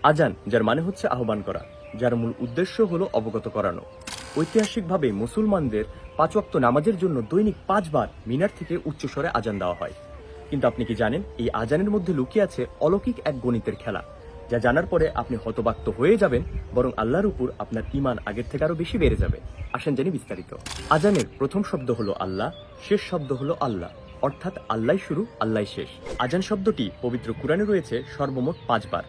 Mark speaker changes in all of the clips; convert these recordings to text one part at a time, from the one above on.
Speaker 1: আজান, যার মানে হচ্ছে আহ্বান করা, যার মূল উদ্দেশ্য হলো অবগত করানো। ঐতিহাসিকভাবে মুসলমানদের 5 ওয়াক্ত নামাজের জন্য দৈনিক 5 বার মিনার থেকে উচ্চস্বরে আজান দেওয়া হয়। কিন্তু আপনি কি জানেন, এই আজানের মধ্যে লুকিয়ে আছে অলৌকিক এক গণিতের খেলা, যা জানার পরে আপনি হতবাক তো হয়ে যাবেন, বরং আল্লাহর উপর আপনার ঈমান আগের থেকে আরো বেশি বেড়ে যাবে। আসেন জানি বিস্তারিত। আজানের প্রথম শব্দ হলো আল্লাহ, শেষ শব্দ হলো আল্লাহ, অর্থাৎ আল্লাহ শুরু আল্লাহ শেষ। আজান শব্দটি পবিত্র কুরআনে রয়েছে সর্বমোট 5 বার।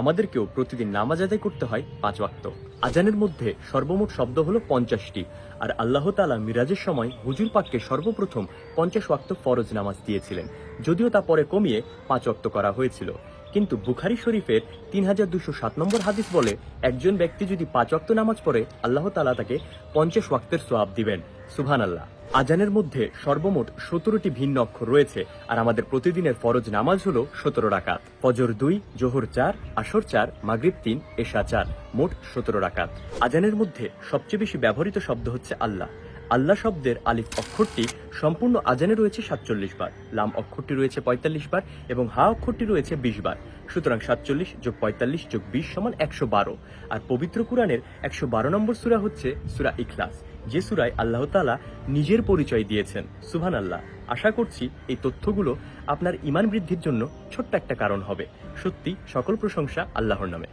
Speaker 1: আমাদেরকেও প্রতিদিন নামাজ আদায় করতে হয় 5 ওয়াক্ত। আজানের মধ্যে সর্বমোট শব্দ হলো 50টি, আর আল্লাহ তাআলা মিরাজের সময় হুজুর পাককে সর্বপ্রথম 50 ওয়াক্ত ফরজ নামাজ দিয়েছিলেন, যদিও তা পরে কমিয়ে 5 ওয়াক্ত করা হয়েছিল। কিন্তু বুখারী শরীফের 3207 নম্বর হাদিস বলে, একজন ব্যক্তি যদি 5 ওয়াক্ত নামাজ পড়ে, আল্লাহ তাআলা তাকে 50 ওয়াক্তের সওয়াব দিবেন। সুবহানাল্লাহ। আজানের মধ্যে সর্বমোট 17টি ভিন্ন অক্ষর রয়েছে, আর আমাদের প্রতিদিনের ফরজ নামাজ হলো 17 রাকাত। ফজর 2, জোহর 4, আসর 4, মাগরিব 3, এশা 4, মোট 17 রাকাত। আজানের মধ্যে সবচেয়ে বেশি ব্যবহৃত শব্দ হচ্ছে আল্লাহ। আল্লাহ শব্দের আলিফ অক্ষরটি সম্পূর্ণ আজানে রয়েছে 47 বার, লাম অক্ষরটি রয়েছে 45 বার এবং হা অক্ষরটি রয়েছে 20 বার। সুতরাং 47 যোগ 45 যোগ 20 সমান 112। আর পবিত্র কুরআনের 112 নম্বর সূরা হচ্ছে সূরা ইখলাস, যে সূরায় আল্লাহ তাআলা নিজের পরিচয় দিয়েছেন। সুবহানাল্লাহ। আশা করছি এই তথ্যগুলো আপনার ঈমান বৃদ্ধির জন্য ছোট্ট একটা কারণ হবে। সত্যি সকল প্রশংসা আল্লাহর নামে।